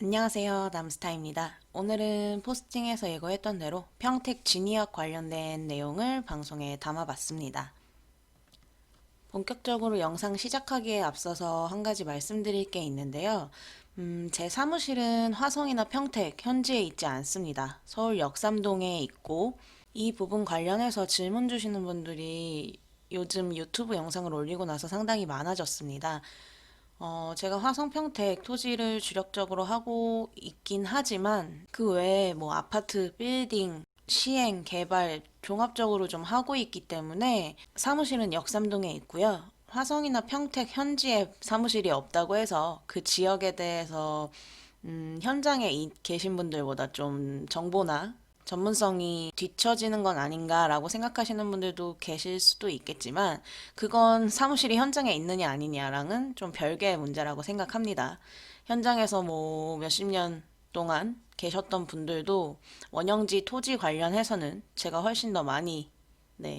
안녕하세요. 남스타입니다. 오늘은 포스팅에서 예고했던 대로 평택 진이역 관련된 내용을 방송에 담아봤습니다. 본격적으로 영상 시작하기에 앞서서 한 가지 말씀드릴 게 있는데요. 제 사무실은 화성이나 평택, 현지에 있지 않습니다. 서울 역삼동에 있고, 이 부분 관련해서 질문 주시는 분들이 요즘 유튜브 영상을 올리고 나서 상당히 많아졌습니다. 제가 화성평택 토지를 주력적으로 하고 있긴 하지만 그 외에 뭐 아파트, 빌딩, 시행, 개발 종합적으로 좀 하고 있기 때문에 사무실은 역삼동에 있고요. 화성이나 평택 현지에 사무실이 없다고 해서 그 지역에 대해서 현장에 계신 분들보다 좀 정보나 전문성이 뒤처지는 건 아닌가라고 생각하시는 분들도 계실 수도 있겠지만, 그건 사무실이 현장에 있느냐 아니냐랑은 좀 별개의 문제라고 생각합니다. 현장에서 뭐 몇십 년 동안 계셨던 분들도 원형지 토지 관련해서는 제가 훨씬 더 많이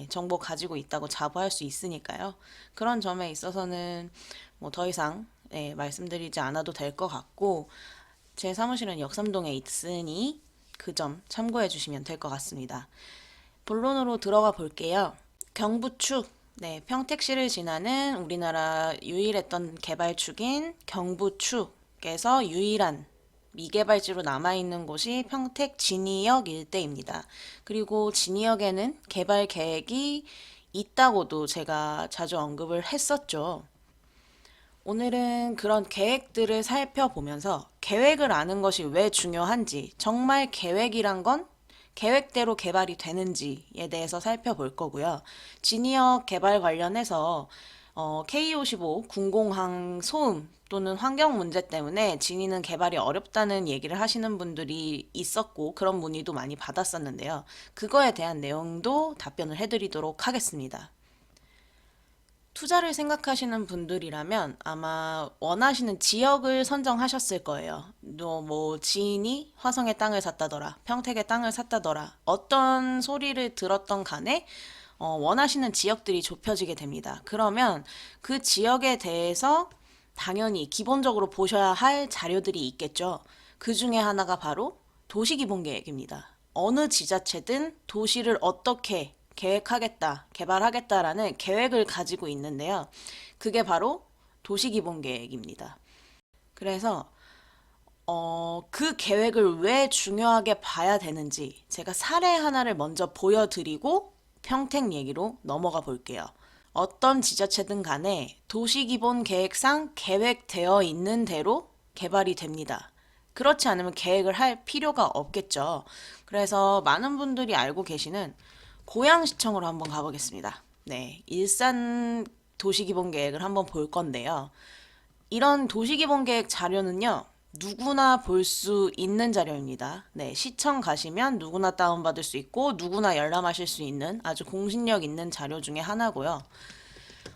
정보 가지고 있다고 자부할 수 있으니까요. 그런 점에 있어서는 뭐 더 이상 말씀드리지 않아도 될 것 같고, 제 사무실은 역삼동에 있으니 그 점 참고해 주시면 될 것 같습니다. 본론으로 들어가 볼게요. 경부축, 평택시를 지나는 우리나라 유일했던 개발축인 경부축에서 유일한 미개발지로 남아있는 곳이 평택 진이역 일대입니다. 그리고 진이역에는 개발 계획이 있다고도 제가 자주 언급을 했었죠. 오늘은 그런 계획들을 살펴보면서 계획을 아는 것이 왜 중요한지, 정말 계획이란 건 계획대로 개발이 되는지에 대해서 살펴볼 거고요. 진이역 개발 관련해서 K55 군공항 소음 또는 환경 문제 때문에 진이는 개발이 어렵다는 얘기를 하시는 분들이 있었고, 그런 문의도 많이 받았었는데요. 그거에 대한 내용도 답변을 해드리도록 하겠습니다. 투자를 생각하시는 분들이라면 아마 원하시는 지역을 선정하셨을 거예요. 뭐 지인이 화성의 땅을 샀다더라, 평택의 땅을 샀다더라, 어떤 소리를 들었던 간에 원하시는 지역들이 좁혀지게 됩니다. 그러면 그 지역에 대해서 당연히 기본적으로 보셔야 할 자료들이 있겠죠. 그 중에 하나가 바로 도시기본계획입니다. 어느 지자체든 도시를 어떻게 계획하겠다, 개발하겠다라는 계획을 가지고 있는데요. 그게 바로 도시기본계획입니다. 그래서 그 계획을 왜 중요하게 봐야 되는지 제가 사례 하나를 먼저 보여드리고 평택 얘기로 넘어가 볼게요. 어떤 지자체든 간에 도시기본계획상 계획되어 있는 대로 개발이 됩니다. 그렇지 않으면 계획을 할 필요가 없겠죠. 그래서 많은 분들이 알고 계시는 고양시청으로 한번 가보겠습니다. 네, 일산 도시기본계획을 한번 볼 건데요. 이런 도시기본계획 자료는요, 누구나 볼 수 있는 자료입니다. 네, 시청 가시면 누구나 다운받을 수 있고, 누구나 열람하실 수 있는 아주 공신력 있는 자료 중에 하나고요.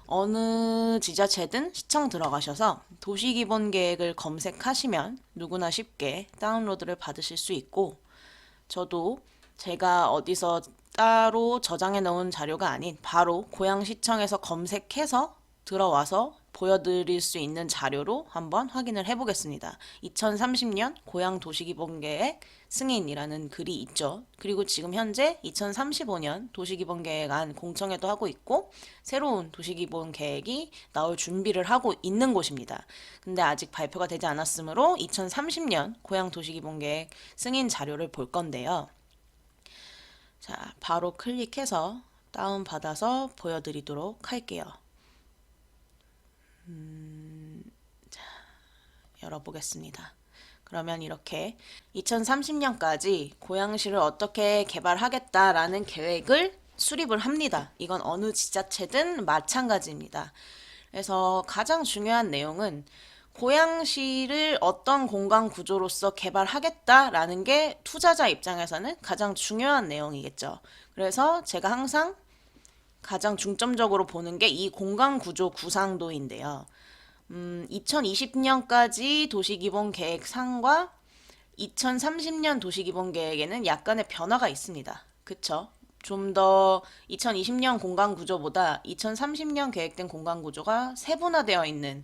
어느 지자체든 시청 들어가셔서 도시기본계획을 검색하시면 누구나 쉽게 다운로드를 받으실 수 있고, 저도 제가 어디서 따로 저장해 놓은 자료가 아닌 바로 고양시청에서 검색해서 들어와서 보여드릴 수 있는 자료로 한번 확인을 해보겠습니다. 2030년 고양도시기본계획 승인이라는 글이 있죠. 그리고 지금 현재 2035년 도시기본계획안 공청회도 하고 있고, 새로운 도시기본계획이 나올 준비를 하고 있는 곳입니다. 근데 아직 발표가 되지 않았으므로 2030년 고양도시기본계획 승인 자료를 볼 건데요. 자, 바로 클릭해서 다운받아서 보여드리도록 할게요. 자, 열어보겠습니다. 그러면 이렇게 2030년까지 고양시를 어떻게 개발하겠다라는 계획을 수립을 합니다. 이건 어느 지자체든 마찬가지입니다. 그래서 가장 중요한 내용은 고양시를 어떤 공간 구조로서 개발하겠다라는 게 투자자 입장에서는 가장 중요한 내용이겠죠. 그래서 제가 항상 가장 중점적으로 보는 게 이 공간 구조 구상도인데요. 2020년까지 도시기본계획상과 2030년 도시기본계획에는 약간의 변화가 있습니다. 그쵸? 좀 더 2020년 공간 구조보다 2030년 계획된 공간 구조가 세분화되어 있는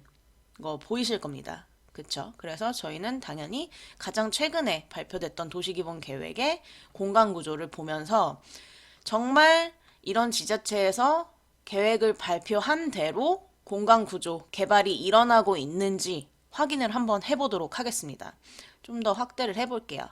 거 보이실 겁니다. 그쵸? 그래서 저희는 당연히 가장 최근에 발표됐던 도시기본계획의 공간구조를 보면서 정말 이런 지자체에서 계획을 발표한 대로 공간구조 개발이 일어나고 있는지 확인을 한번 해보도록 하겠습니다. 좀 더 확대를 해볼게요.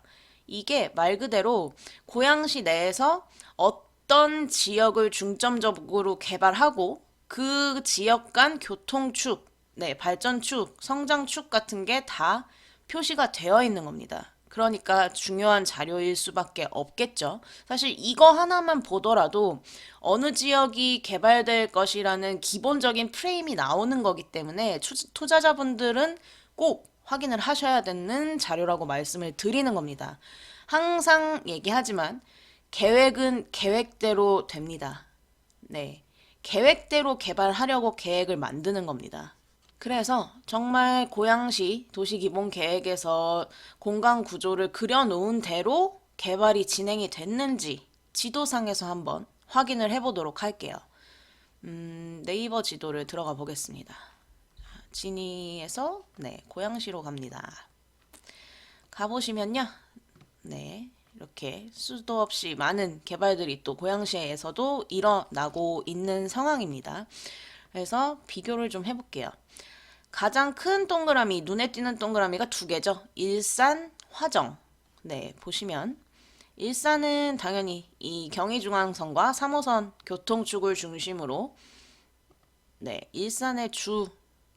이게 말 그대로 고양시 내에서 어떤 지역을 중점적으로 개발하고 그 지역 간 교통축, 발전축, 성장축 같은 게 다 표시가 되어 있는 겁니다. 그러니까 중요한 자료일 수밖에 없겠죠. 사실 이거 하나만 보더라도 어느 지역이 개발될 것이라는 기본적인 프레임이 나오는 거기 때문에 투자자분들은 꼭 확인을 하셔야 되는 자료라고 말씀을 드리는 겁니다. 항상 얘기하지만 계획은 계획대로 됩니다. 네. 계획대로 개발하려고 계획을 만드는 겁니다. 그래서 정말 고양시 도시기본계획에서 공간 구조를 그려놓은 대로 개발이 진행이 됐는지 지도상에서 한번 확인을 해보도록 할게요. 네이버 지도를 들어가 보겠습니다. 진이에서 고양시로 갑니다. 가보시면요. 이렇게 수도 없이 많은 개발들이 또 고양시에서도 일어나고 있는 상황입니다. 그래서 비교를 좀 해볼게요. 가장 큰 동그라미, 눈에 띄는 동그라미가 두 개죠. 일산, 화정. 보시면 일산은 당연히 이 경의중앙선과 3호선 교통축을 중심으로 일산의 주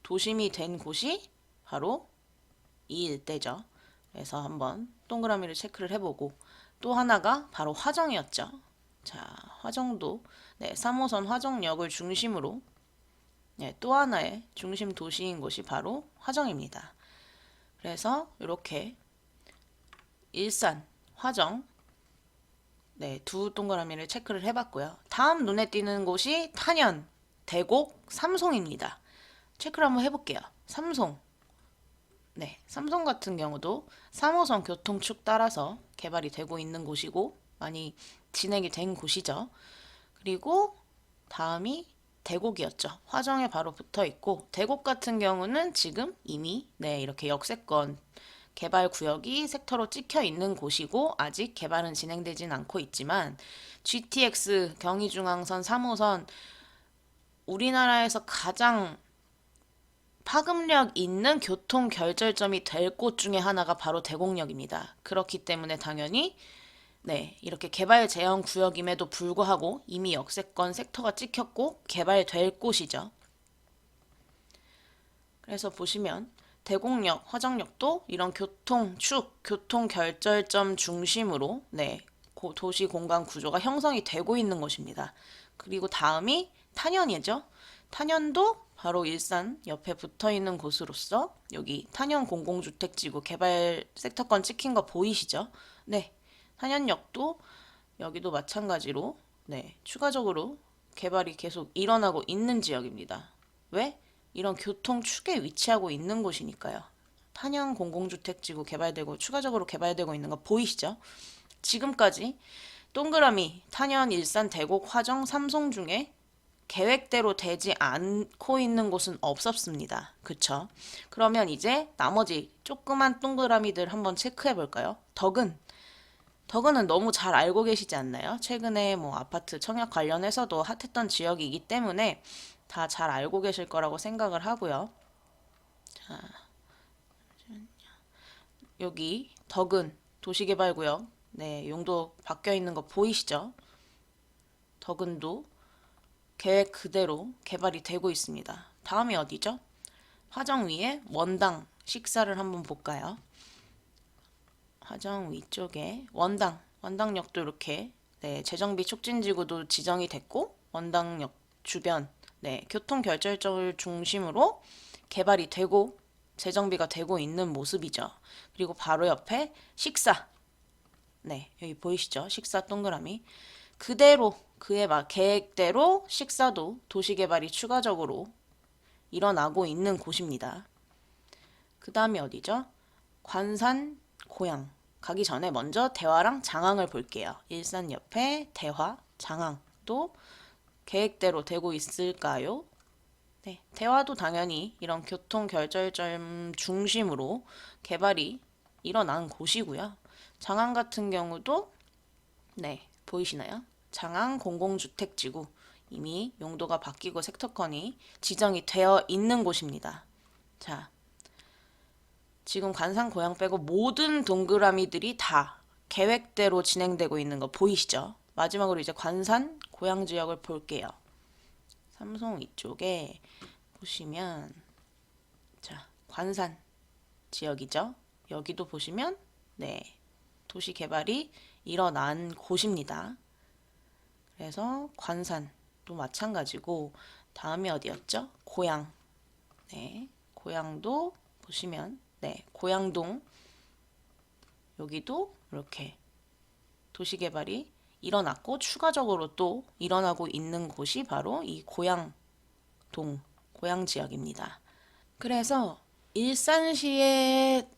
도심이 된 곳이 바로 이 일대죠. 그래서 한번 동그라미를 체크를 해보고 또 하나가 바로 화정이었죠. 자, 화정도 3호선 화정역을 중심으로 또 하나의 중심 도시인 곳이 바로 화정입니다. 그래서 이렇게 일산, 화정 두 동그라미를 체크를 해봤고요. 다음 눈에 띄는 곳이 탄현, 대곡, 삼송입니다. 체크를 한번 해볼게요. 삼송. 삼송 같은 경우도 3호선 교통축 따라서 개발이 되고 있는 곳이고 많이 진행이 된 곳이죠. 그리고 다음이 대곡이었죠. 화정에 바로 붙어 있고 대곡 같은 경우는 지금 이미 이렇게 역세권 개발 구역이 섹터로 찍혀 있는 곳이고 아직 개발은 진행되진 않고 있지만 GTX 경의중앙선 3호선 우리나라에서 가장 파급력 있는 교통 결절점이 될 곳 중에 하나가 바로 대곡역입니다. 그렇기 때문에 당연히 이렇게 개발 제한 구역임에도 불구하고 이미 역세권 섹터가 찍혔고 개발될 곳이죠. 그래서 보시면 대곡역, 화정역도 이런 교통축, 교통결절점 중심으로 도시 공간 구조가 형성이 되고 있는 곳입니다. 그리고 다음이 탄현이죠. 탄현도 바로 일산 옆에 붙어 있는 곳으로서 여기 탄현 공공주택지구 개발 섹터권 찍힌 거 보이시죠? 탄현역도 여기도 마찬가지로 추가적으로 개발이 계속 일어나고 있는 지역입니다. 왜? 이런 교통축에 위치하고 있는 곳이니까요. 탄현 공공주택지구 개발되고 추가적으로 개발되고 있는 거 보이시죠? 지금까지 동그라미, 탄현, 일산, 대곡, 화정, 삼송 중에 계획대로 되지 않고 있는 곳은 없었습니다. 그쵸? 그러면 이제 나머지 조그만 동그라미들 한번 체크해 볼까요? 덕은은 너무 잘 알고 계시지 않나요? 최근에 뭐 아파트 청약 관련해서도 핫했던 지역이기 때문에 다 잘 알고 계실 거라고 생각을 하고요. 자, 여기 덕은 도시개발구역 용도 바뀌어 있는 거 보이시죠? 덕은도 계획 그대로 개발이 되고 있습니다. 다음이 어디죠? 화정 위에 원당 식사를 한번 볼까요? 화정 위쪽에 원당역도 이렇게 재정비 촉진지구도 지정이 됐고 원당역 주변 교통 결절점을 중심으로 개발이 되고 재정비가 되고 있는 모습이죠. 그리고 바로 옆에 식사 여기 보이시죠? 식사 동그라미 그대로 그의 계획대로 식사도 도시개발이 추가적으로 일어나고 있는 곳입니다. 그 다음이 어디죠? 관산, 고양. 가기 전에 먼저 대화랑 장항을 볼게요. 일산 옆에 대화, 장항도 계획대로 되고 있을까요? 네, 대화도 당연히 이런 교통 결절점 중심으로 개발이 일어난 곳이고요. 장안 같은 경우도 네, 보이시나요? 장안 공공주택지구 이미 용도가 바뀌고 섹터권이 지정이 되어 있는 곳입니다. 자, 지금 관상 고양 빼고 모든 동그라미들이 다 계획대로 진행되고 있는 거 보이시죠? 마지막으로 이제 관산 고양 지역을 볼게요. 삼성 이쪽에 보시면 자, 관산 지역이죠. 여기도 보시면 네, 도시 개발이 일어난 곳입니다. 그래서 관산도 마찬가지고 다음이 어디였죠? 고양. 네, 고양도 보시면 네, 고양동 여기도 이렇게 도시 개발이 일어났고 추가적으로 또 일어나고 있는 곳이 바로 이 고양동, 고양 지역입니다. 그래서 일산시에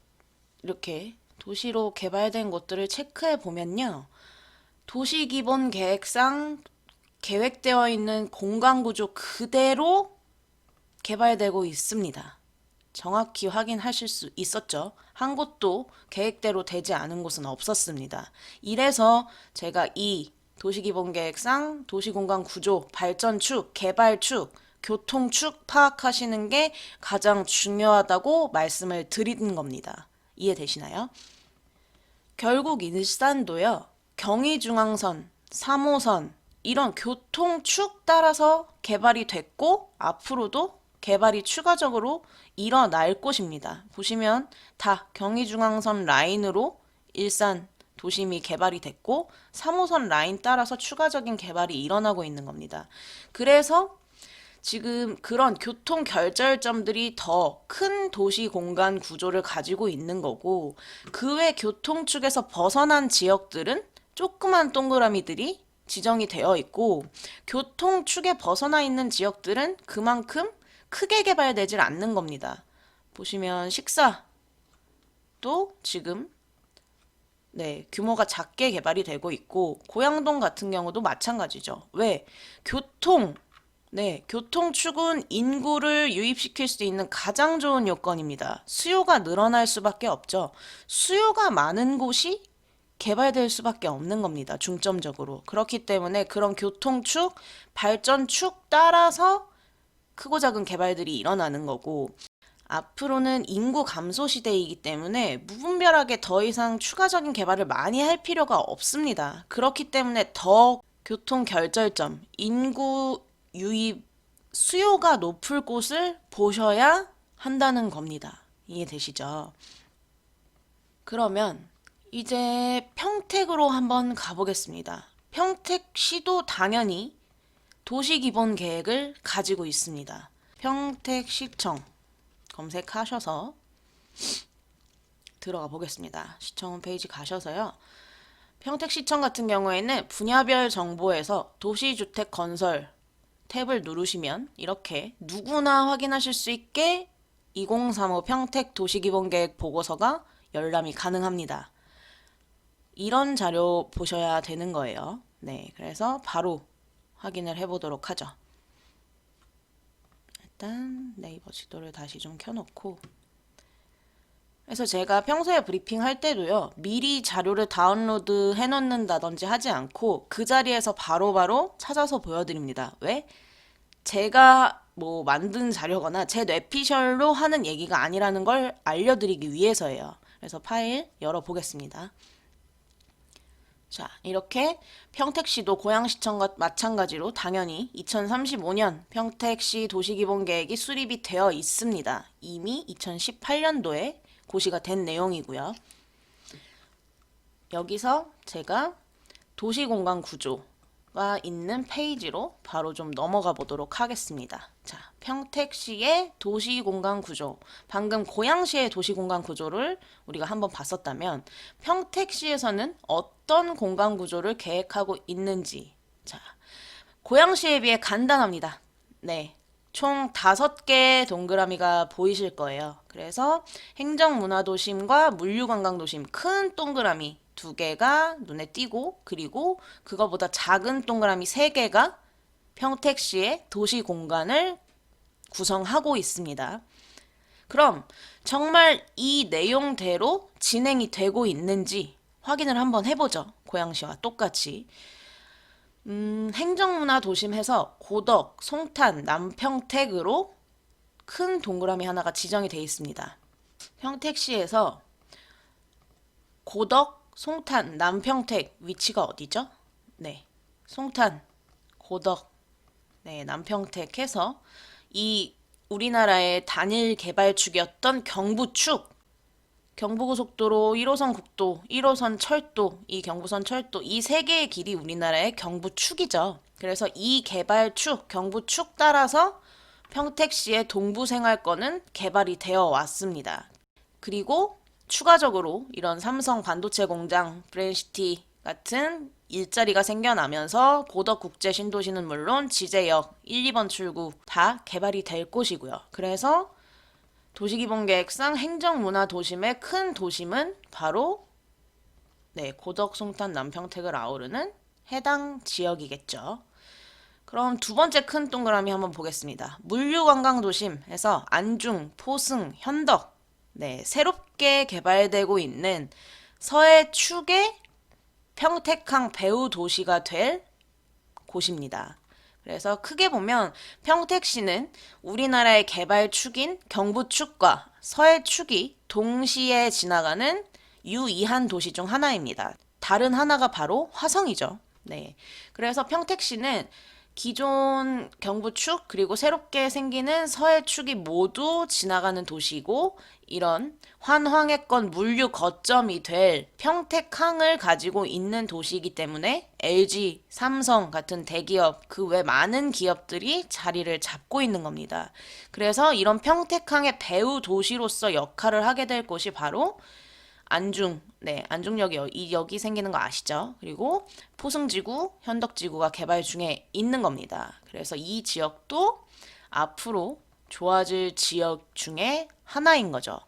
이렇게 도시로 개발된 곳들을 체크해 보면요. 도시기본계획상 계획되어 있는 공간구조 그대로 개발되고 있습니다. 정확히 확인하실 수 있었죠. 한 곳도 계획대로 되지 않은 곳은 없었습니다. 이래서 제가 이 도시기본계획상 도시공간구조, 발전축, 개발축, 교통축 파악하시는 게 가장 중요하다고 말씀을 드린 겁니다. 이해되시나요? 결국 일산도요. 경의중앙선, 3호선 이런 교통축 따라서 개발이 됐고 앞으로도 개발이 추가적으로 일어날 곳입니다. 보시면 다 경의중앙선 라인으로 일산 도심이 개발이 됐고 3호선 라인 따라서 추가적인 개발이 일어나고 있는 겁니다. 그래서 지금 그런 교통 결절점들이 더 큰 도시 공간 구조를 가지고 있는 거고 그 외 교통축에서 벗어난 지역들은 조그만 동그라미들이 지정이 되어 있고 교통축에 벗어나 있는 지역들은 그만큼 크게 개발되질 않는 겁니다. 보시면 식사도 지금 네, 규모가 작게 개발이 되고 있고 고양동 같은 경우도 마찬가지죠. 왜? 교통축은 인구를 유입시킬 수 있는 가장 좋은 요건입니다. 수요가 늘어날 수밖에 없죠. 수요가 많은 곳이 개발될 수밖에 없는 겁니다. 중점적으로. 그렇기 때문에 그런 교통축, 발전축 따라서 크고 작은 개발들이 일어나는 거고 앞으로는 인구 감소 시대이기 때문에 무분별하게 더 이상 추가적인 개발을 많이 할 필요가 없습니다. 그렇기 때문에 더 교통 결절점, 인구 유입 수요가 높을 곳을 보셔야 한다는 겁니다. 이해되시죠? 그러면 이제 평택으로 한번 가보겠습니다. 평택시도 당연히 도시기본계획을 가지고 있습니다. 평택시청 검색하셔서 들어가 보겠습니다. 시청 홈페이지 가셔서요. 평택시청 같은 경우에는 분야별 정보에서 도시주택 건설 탭을 누르시면 이렇게 누구나 확인하실 수 있게 2035 평택 도시기본계획 보고서가 열람이 가능합니다. 이런 자료 보셔야 되는 거예요. 네, 그래서 바로 확인을 해보도록 하죠. 일단 네이버 지도를 다시 좀 켜놓고 그래서 제가 평소에 브리핑 할 때도요. 미리 자료를 다운로드 해놓는다든지 하지 않고 그 자리에서 바로바로 찾아서 보여드립니다. 왜? 제가 뭐 만든 자료거나 제 뇌피셜로 하는 얘기가 아니라는 걸 알려드리기 위해서예요. 그래서 파일 열어보겠습니다. 자, 이렇게 평택시도 고양시청과 마찬가지로 당연히 2035년 평택시 도시기본계획이 수립이 되어 있습니다. 이미 2018년도에 고시가 된 내용이고요. 여기서 제가 도시공간 구조가 있는 페이지로 바로 좀 넘어가 보도록 하겠습니다. 자, 평택시의 도시공간 구조. 방금 고양시의 도시공간 구조를 우리가 한번 봤었다면 평택시에서는 어떤 공간 구조를 계획하고 있는지. 자, 고양시에 비해 간단합니다. 네. 총 5개 동그라미가 보이실 거예요. 그래서 행정문화도심과 물류관광도심 큰 동그라미 2개가 눈에 띄고 그리고 그거보다 작은 동그라미 3개가 평택시의 도시 공간을 구성하고 있습니다. 그럼 정말 이 내용대로 진행이 되고 있는지 확인을 한번 해보죠. 고양시와 똑같이. 행정문화 도심에서 고덕, 송탄, 남평택으로 큰 동그라미 하나가 지정이 되어 있습니다. 평택시에서 고덕, 송탄, 남평택 위치가 어디죠? 네, 송탄, 고덕, 네, 남평택 해서 이 우리나라의 단일 개발축이었던 경부축, 경부고속도로, 1호선 국도, 1호선 철도, 이 경부선 철도, 이 세 개의 길이 우리나라의 경부축이죠. 그래서 이 개발축, 경부축 따라서 평택시의 동부생활권은 개발이 되어 왔습니다. 그리고 추가적으로 이런 삼성 반도체 공장, 브레인시티 같은 일자리가 생겨나면서 고덕국제 신도시는 물론 지제역 1, 2번 출구 다 개발이 될 곳이고요. 그래서 도시기본계획상 행정문화도심의 큰 도심은 바로 고덕, 송탄, 남평택을 아우르는 해당 지역이겠죠. 그럼 두 번째 큰 동그라미 한번 보겠습니다. 물류관광도심에서 안중, 포승, 현덕 새롭게 개발되고 있는 서해 축의 평택항 배후 도시가 될 곳입니다. 그래서 크게 보면 평택시는 우리나라의 개발축인 경부축과 서해축이 동시에 지나가는 유이한 도시 중 하나입니다. 다른 하나가 바로 화성이죠. 네. 그래서 평택시는 기존 경부축 그리고 새롭게 생기는 서해축이 모두 지나가는 도시이고 이런 환황해권 물류 거점이 될 평택항을 가지고 있는 도시이기 때문에 LG, 삼성 같은 대기업 그 외 많은 기업들이 자리를 잡고 있는 겁니다. 그래서 이런 평택항의 배후 도시로서 역할을 하게 될 곳이 바로 안중, 안중역이 이 역이 생기는 거 아시죠? 그리고 포승지구, 현덕지구가 개발 중에 있는 겁니다. 그래서 이 지역도 앞으로 좋아질 지역 중에 하나인 거죠.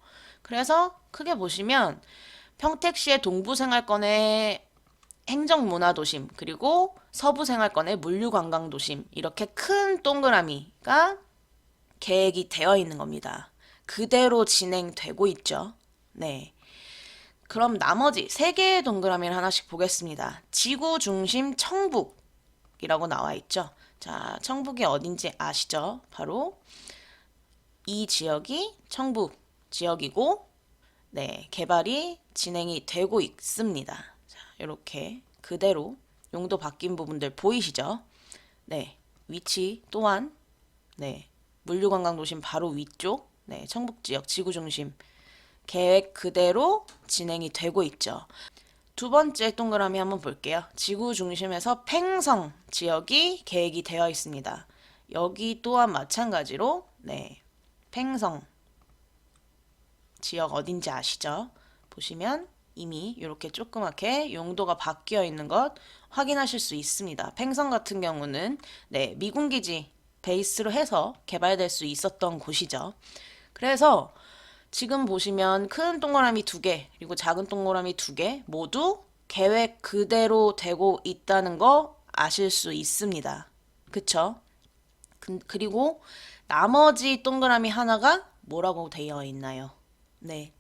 그래서 크게 보시면 평택시의 동부생활권의 행정문화도심 그리고 서부생활권의 물류관광도심 이렇게 큰 동그라미가 계획이 되어 있는 겁니다. 그대로 진행되고 있죠. 네. 그럼 나머지 세 개의 동그라미를 하나씩 보겠습니다. 지구 중심 청북이라고 나와 있죠. 자, 청북이 어딘지 아시죠? 바로 이 지역이 청북 지역이고, 개발이 진행이 되고 있습니다. 자, 이렇게 그대로 용도 바뀐 부분들 보이시죠? 위치 또한, 물류관광도심 바로 위쪽, 청북지역 지구중심 계획 그대로 진행이 되고 있죠. 두 번째 동그라미 한번 볼게요. 지구 중심에서 팽성 지역이 계획이 되어 있습니다. 여기 또한 마찬가지로 팽성 지역 어딘지 아시죠? 보시면 이미 이렇게 조그맣게 용도가 바뀌어 있는 것 확인하실 수 있습니다. 팽성 같은 경우는 미군기지 베이스로 해서 개발될 수 있었던 곳이죠. 그래서 지금 보시면 큰 동그라미 2개 그리고 작은 동그라미 2개 모두 계획 그대로 되고 있다는 거 아실 수 있습니다. 그쵸? 그리고 나머지 동그라미 하나가 뭐라고 되어 있나요?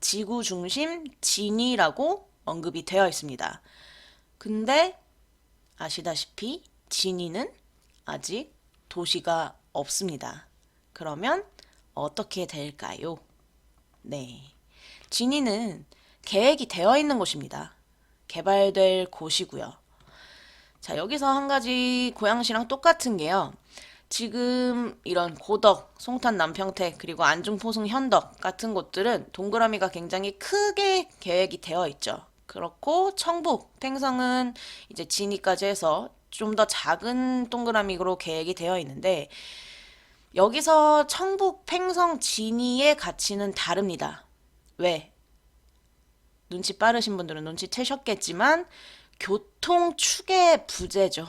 지구 중심 진위라고 언급이 되어 있습니다. 근데 아시다시피 진위는 아직 도시가 없습니다. 그러면 어떻게 될까요? 진위는 계획이 되어 있는 곳입니다. 개발될 곳이고요. 자, 여기서 한 가지 고양시랑 똑같은 게요. 지금 이런 고덕, 송탄, 남평택, 그리고 안중, 포승, 현덕 같은 곳들은 동그라미가 굉장히 크게 계획이 되어 있죠. 그렇고 청북, 팽성은 이제 진위까지 해서 좀 더 작은 동그라미로 계획이 되어 있는데 여기서 청북, 팽성, 진위의 가치는 다릅니다. 왜? 눈치 빠르신 분들은 눈치채셨겠지만 교통축의 부재죠.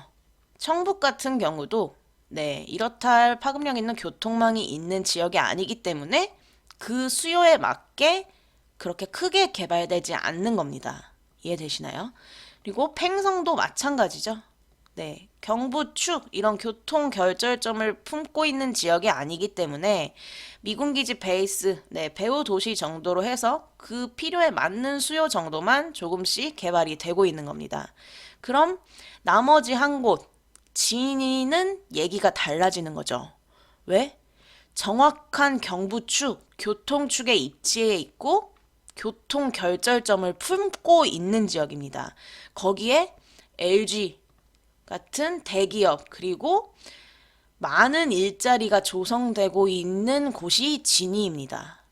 청북 같은 경우도 이렇다 할 파급력 있는 교통망이 있는 지역이 아니기 때문에 그 수요에 맞게 그렇게 크게 개발되지 않는 겁니다. 이해되시나요? 그리고 팽성도 마찬가지죠. 네, 경부축 이런 교통 결절점을 품고 있는 지역이 아니기 때문에 미군 기지 베이스, 네, 배후 도시 정도로 해서 그 필요에 맞는 수요 정도만 조금씩 개발이 되고 있는 겁니다. 그럼 나머지 한 곳, 진위는 얘기가 달라지는 거죠. 왜? 정확한 경부축, 교통축의 입지에 있고 교통 결절점을 품고 있는 지역입니다. 거기에 LG 같은 대기업 그리고 많은 일자리가 조성되고 있는 곳이 진위입니다.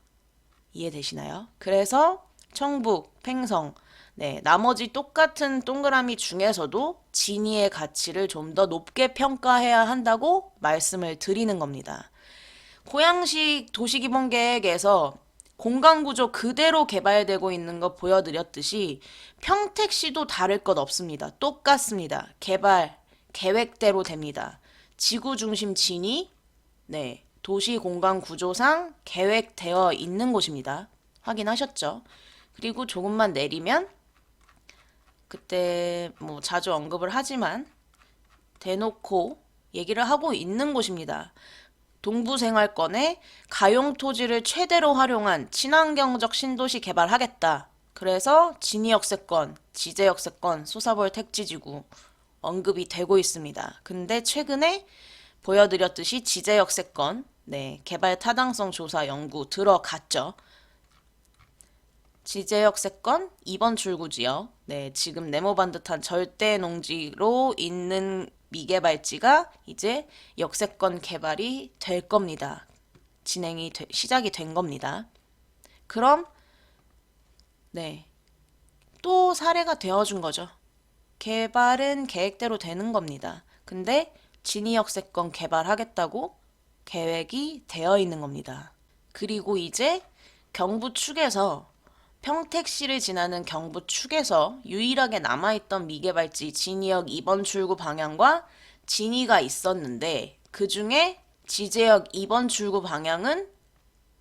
이해되시나요? 그래서 청북, 팽성, 네, 나머지 똑같은 동그라미 중에서도 진위의 가치를 좀 더 높게 평가해야 한다고 말씀을 드리는 겁니다. 고양식 도시기본계획에서 공간구조 그대로 개발되고 있는 거 보여드렸듯이 평택시도 다를 것 없습니다. 똑같습니다. 개발, 계획대로 됩니다. 지구 중심 진위, 네, 도시 공간 구조상 계획되어 있는 곳입니다. 확인하셨죠? 그리고 조금만 내리면 그때 뭐 자주 언급을 하지만 대놓고 얘기를 하고 있는 곳입니다. 동부생활권에 가용 토지를 최대로 활용한 친환경적 신도시 개발하겠다. 그래서 진이역세권, 지제역세권, 소사볼 택지지구 언급이 되고 있습니다. 근데 최근에 보여드렸듯이 지제역세권, 네, 개발 타당성 조사 연구 들어갔죠. 지제역세권 2번 출구지역, 네, 지금 네모반 듯한 절대 농지로 있는 미개발지가 이제 역세권 개발이 될 겁니다. 시작이 된 겁니다. 그럼 네, 또 사례가 되어준 거죠. 개발은 계획대로 되는 겁니다. 근데 진이역세권 개발하겠다고 계획이 되어 있는 겁니다. 그리고 이제 경부축에서 평택시를 지나는 경부축에서 유일하게 남아있던 미개발지 진이역 2번 출구 방향과 진이가 있었는데 그 중에 지제역 2번 출구 방향은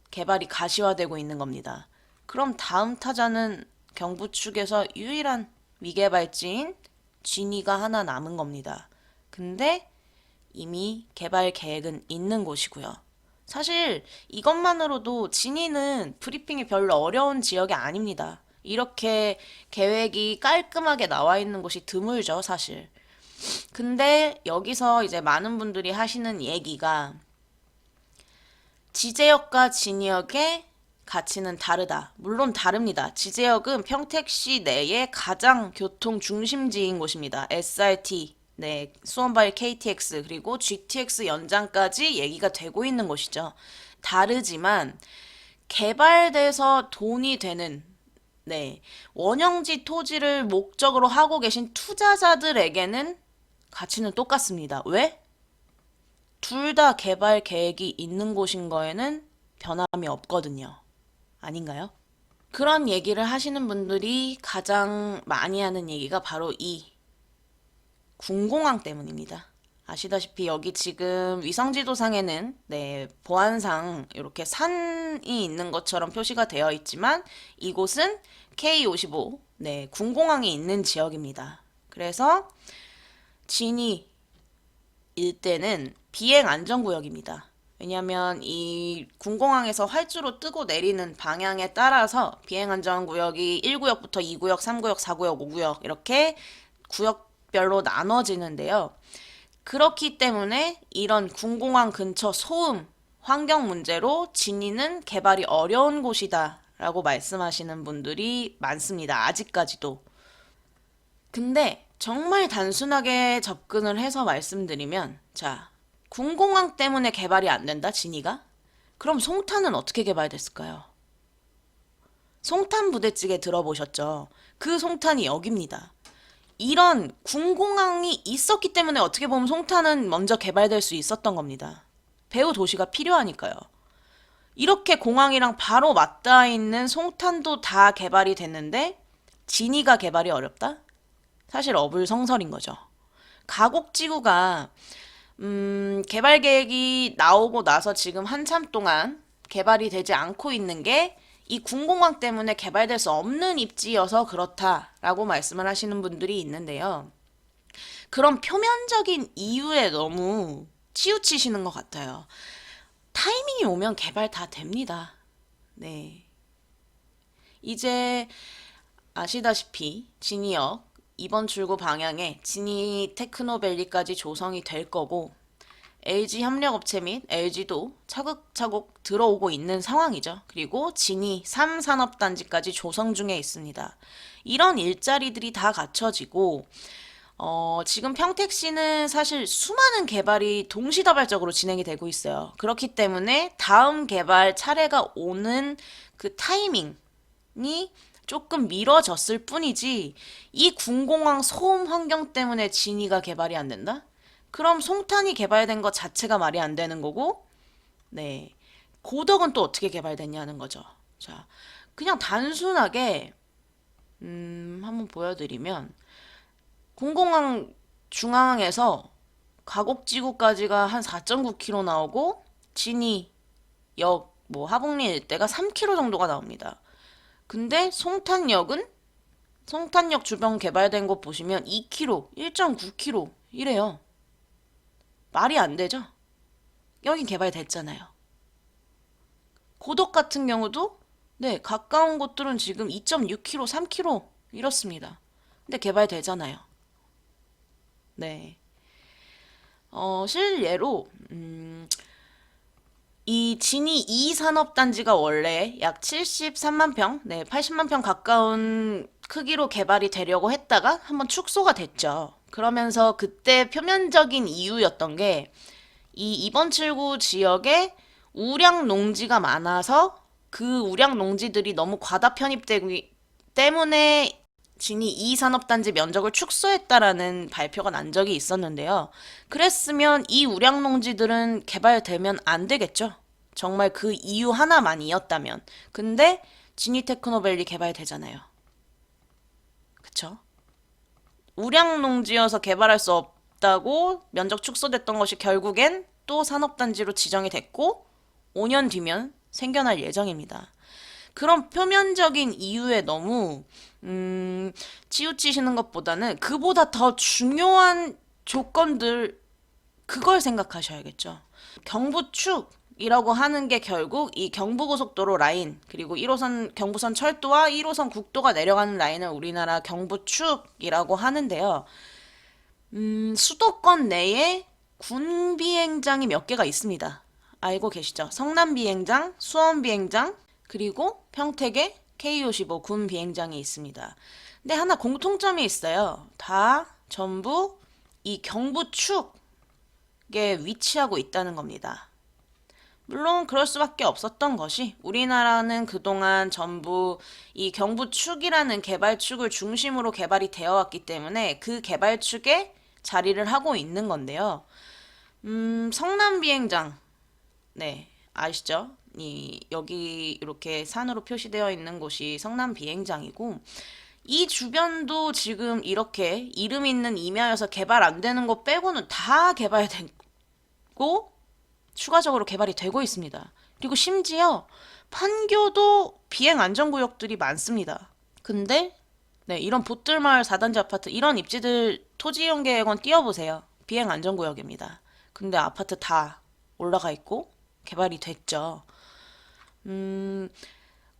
개발이 가시화되고 있는 겁니다. 그럼 다음 타자는 경부축에서 유일한 미개발지인 진이가 하나 남은 겁니다. 근데 이미 개발 계획은 있는 곳이고요. 사실 이것만으로도 진이는 브리핑이 별로 어려운 지역이 아닙니다. 이렇게 계획이 깔끔하게 나와 있는 곳이 드물죠, 사실. 근데 여기서 이제 많은 분들이 하시는 얘기가 지제역과 진이역의 가치는 다르다. 물론 다릅니다. 지제역은 평택시 내의 가장 교통 중심지인 곳입니다. SRT, 네, 수원발 KTX 그리고 GTX 연장까지 얘기가 되고 있는 곳이죠. 다르지만 개발돼서 돈이 되는 네, 원형지 토지를 목적으로 하고 계신 투자자들에게는 가치는 똑같습니다. 왜? 둘 다 개발 계획이 있는 곳인 거에는 변함이 없거든요. 아닌가요? 그런 얘기를 하시는 분들이 가장 많이 하는 얘기가 바로 이 군공항 때문입니다. 아시다시피 여기 지금 위성지도상에는 네, 보안상 이렇게 산이 있는 것처럼 표시가 되어 있지만 이곳은 K55 네, 군공항이 있는 지역입니다. 그래서 진이 일대는 비행 안전구역입니다. 왜냐하면 이 군공항에서 활주로 뜨고 내리는 방향에 따라서 비행안전구역이 1구역부터 2구역, 3구역, 4구역, 5구역 이렇게 구역별로 나눠지는데요. 그렇기 때문에 이런 군공항 근처 소음, 환경 문제로 진이는 개발이 어려운 곳이다 라고 말씀하시는 분들이 많습니다. 아직까지도. 근데 정말 단순하게 접근을 해서 말씀드리면 자, 군공항 때문에 개발이 안 된다, 진이가? 그럼 송탄은 어떻게 개발됐을까요? 송탄 부대찌개 들어보셨죠? 그 송탄이 여기입니다. 이런 군공항이 있었기 때문에 어떻게 보면 송탄은 먼저 개발될 수 있었던 겁니다. 배후 도시가 필요하니까요. 이렇게 공항이랑 바로 맞닿아 있는 송탄도 다 개발이 됐는데 진이가 개발이 어렵다? 사실 어불성설인 거죠. 가곡지구가 개발 계획이 나오고 나서 지금 한참 동안 개발이 되지 않고 있는 게 이 군공항 때문에 개발될 수 없는 입지여서 그렇다라고 말씀을 하시는 분들이 있는데요. 그런 표면적인 이유에 너무 치우치시는 것 같아요. 타이밍이 오면 개발 다 됩니다. 네. 이제 아시다시피 진이역 이번 출구 방향에 진이 테크노밸리까지 조성이 될 거고 LG 협력업체 및 LG도 차곡차곡 들어오고 있는 상황이죠. 그리고 진이 3산업단지까지 조성 중에 있습니다. 이런 일자리들이 다 갖춰지고 지금 평택시는 사실 수많은 개발이 동시다발적으로 진행이 되고 있어요. 그렇기 때문에 다음 개발 차례가 오는 그 타이밍이 조금 미뤄졌을 뿐이지 이 군공항 소음 환경 때문에 진이가 개발이 안 된다? 그럼 송탄이 개발된 것 자체가 말이 안 되는 거고, 네. 고덕은 또 어떻게 개발됐냐는 거죠. 자, 그냥 단순하게, 한번 보여드리면, 공공항 중앙에서 가곡지구까지가 한 4.9km 나오고, 진이 역, 뭐, 하북리 일대가 3km 정도가 나옵니다. 근데 송탄역 주변 개발된 곳 보시면 2km, 1.9km 이래요. 말이 안 되죠? 여긴 개발됐잖아요. 고덕 같은 경우도 네, 가까운 곳들은 지금 2.6km, 3km 이렇습니다. 근데 개발되잖아요. 네. 실례로 이 진이 2산업단지가 원래 약 73만 평, 네, 80만 평 가까운 크기로 개발이 되려고 했다가 한번 축소가 됐죠. 그러면서 그때 표면적인 이유였던 게 이 이번 칠구 지역에 우량 농지가 많아서 그 우량 농지들이 너무 과다 편입되기 때문에 진이 2산업단지 면적을 축소했다라는 발표가 난 적이 있었는데요. 그랬으면 이 우량 농지들은 개발되면 안 되겠죠. 정말 그 이유 하나만이었다면. 근데 진이 테크노밸리 개발되잖아요. 그쵸? 우량 농지여서 개발할 수 없다고 면적 축소됐던 것이 결국엔 또 산업단지로 지정이 됐고 5년 뒤면 생겨날 예정입니다. 그런 표면적인 이유에 너무 치우치시는 것보다는 그보다 더 중요한 조건들 그걸 생각하셔야겠죠. 경부축이라고 하는 게 결국 이 경부고속도로 라인 그리고 1호선 경부선 철도와 1호선 국도가 내려가는 라인을 우리나라 경부축이라고 하는데요. 수도권 내에 군 비행장이 몇 개가 있습니다. 알고 계시죠? 성남 비행장, 수원 비행장, 그리고 평택에 K55 군 비행장이 있습니다. 근데 하나 공통점이 있어요. 다 전부 이 경부축에 위치하고 있다는 겁니다. 물론 그럴 수밖에 없었던 것이 우리나라는 그동안 전부 이 경부축이라는 개발축을 중심으로 개발이 되어 왔기 때문에 그 개발축에 자리를 하고 있는 건데요. 성남 비행장, 네, 아시죠? 여기 이렇게 산으로 표시되어 있는 곳이 성남 비행장이고, 이 주변도 지금 이렇게 이름 있는 임야여서 개발 안 되는 곳 빼고는 다 개발되고, 추가적으로 개발이 되고 있습니다. 그리고 심지어 판교도 비행 안전구역들이 많습니다. 근데 네, 이런 보뜰마을 4단지 아파트 이런 입지들 토지이용계획원 띄워보세요. 비행 안전구역입니다. 근데 아파트 다 올라가 있고 개발이 됐죠.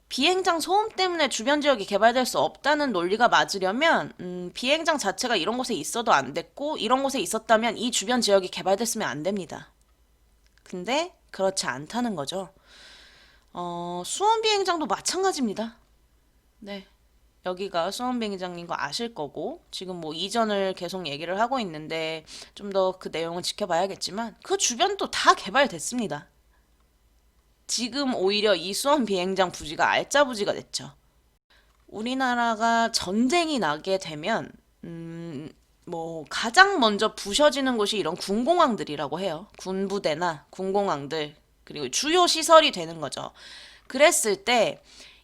비행장 소음 때문에 주변 지역이 개발될 수 없다는 논리가 맞으려면 비행장 자체가 이런 곳에 있어도 안 됐고 이런 곳에 있었다면 이 주변 지역이 개발됐으면 안 됩니다. 근데 그렇지 않다는 거죠. 수원 비행장도 마찬가지입니다. 네. 여기가 수원 비행장인 거 아실 거고 지금 뭐 이전을 계속 얘기를 하고 있는데 좀 더 그 내용을 지켜봐야겠지만 그 주변도 다 개발됐습니다. 지금 오히려 이 수원 비행장 부지가 알짜 부지가 됐죠. 우리나라가 전쟁이 나게 되면 뭐 가장 먼저 부셔지는 곳이 이런 군공항들이라고 해요. 군부대나 군공항들 그리고 주요 시설이 되는 거죠. 그랬을 때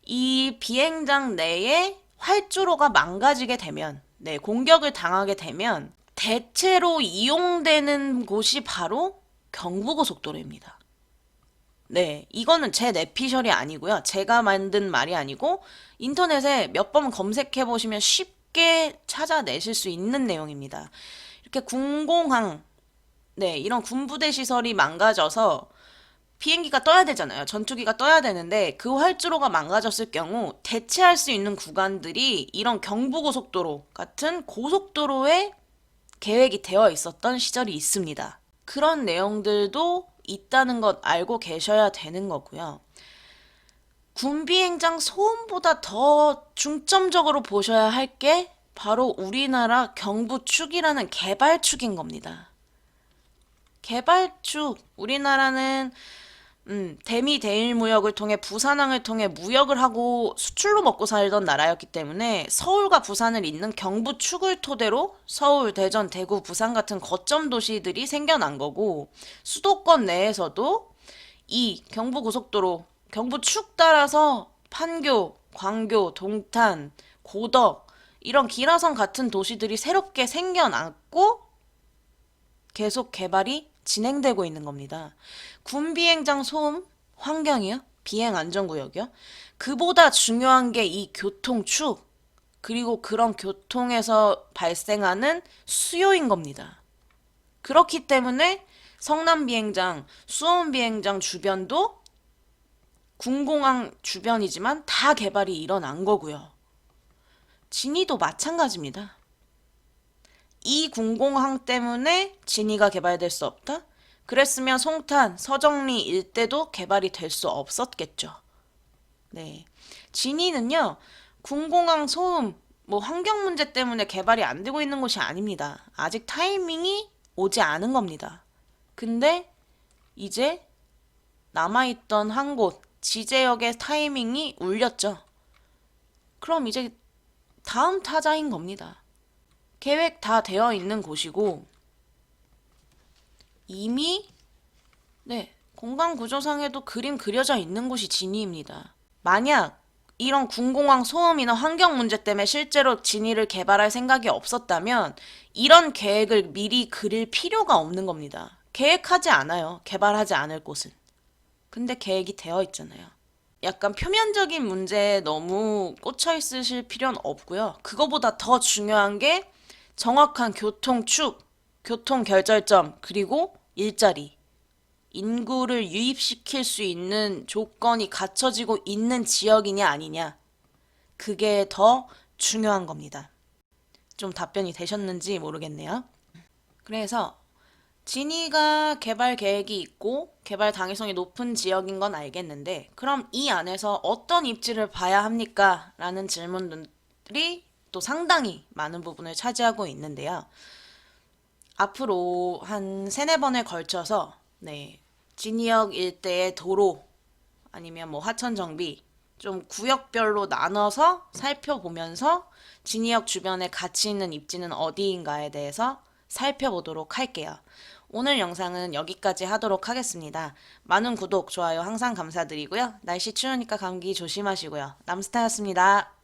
이 비행장 내에 활주로가 망가지게 되면 네, 공격을 당하게 되면 대체로 이용되는 곳이 바로 경부고속도로입니다. 네, 이거는 제 내피셜이 아니고요. 제가 만든 말이 아니고 인터넷에 몇 번 검색해 보시면 쉽게 찾아내실 수 있는 내용입니다. 이렇게 군공항, 네, 이런 군부대 시설이 망가져서 비행기가 떠야 되잖아요. 전투기가 떠야 되는데 그 활주로가 망가졌을 경우 대체할 수 있는 구간들이 이런 경부고속도로 같은 고속도로에 계획이 되어 있었던 시절이 있습니다. 그런 내용들도 있다는 것 알고 계셔야 되는 거고요. 군비행장 소음보다 더 중점적으로 보셔야 할 게 바로 우리나라 경부축이라는 개발축인 겁니다. 개발축, 우리나라는 대미 대일 무역을 통해 부산항을 통해 무역을 하고 수출로 먹고 살던 나라였기 때문에 서울과 부산을 잇는 경부축을 토대로 서울, 대전, 대구, 부산 같은 거점 도시들이 생겨난 거고 수도권 내에서도 이 경부고속도로, 경부축 따라서 판교, 광교, 동탄, 고덕 이런 기라성 같은 도시들이 새롭게 생겨났고 계속 개발이 진행되고 있는 겁니다. 군 비행장 소음 환경이요? 비행 안전구역이요? 그보다 중요한 게 이 교통축, 그리고 그런 교통에서 발생하는 수요인 겁니다. 그렇기 때문에 성남 비행장, 수원 비행장 주변도 군공항 주변이지만 다 개발이 일어난 거고요. 진이도 마찬가지입니다. 이 군공항 때문에 진이가 개발될 수 없다? 그랬으면 송탄, 서정리 일대도 개발이 될 수 없었겠죠. 네. 진이는요, 군공항 소음, 환경 문제 때문에 개발이 안 되고 있는 곳이 아닙니다. 아직 타이밍이 오지 않은 겁니다. 근데 이제 남아있던 한 곳, 지제역의 타이밍이 울렸죠. 그럼 이제 다음 타자인 겁니다. 계획 다 되어 있는 곳이고 이미 공간 구조상에도 그림 그려져 있는 곳이 진이입니다. 만약 이런 군공항 소음이나 환경 문제 때문에 실제로 진이를 개발할 생각이 없었다면 이런 계획을 미리 그릴 필요가 없는 겁니다. 계획하지 않아요. 개발하지 않을 곳은. 근데 계획이 되어 있잖아요. 약간 표면적인 문제에 너무 꽂혀 있으실 필요는 없고요. 그거보다 더 중요한 게 정확한 교통축, 교통 결절점, 그리고 일자리, 인구를 유입시킬 수 있는 조건이 갖춰지고 있는 지역이냐 아니냐. 그게 더 중요한 겁니다. 좀 답변이 되셨는지 모르겠네요. 그래서 진이가 개발 계획이 있고 개발 당위성이 높은 지역인 건 알겠는데 그럼 이 안에서 어떤 입지를 봐야 합니까? 라는 질문들이 또 상당히 많은 부분을 차지하고 있는데요. 앞으로 한 세네 번에 걸쳐서 진이역 일대의 도로 아니면 하천 정비 좀 구역별로 나눠서 살펴보면서 진이역 주변에 가치 있는 입지는 어디인가에 대해서 살펴보도록 할게요. 오늘 영상은 여기까지 하도록 하겠습니다. 많은 구독, 좋아요 항상 감사드리고요. 날씨 추우니까 감기 조심하시고요. 남스타였습니다.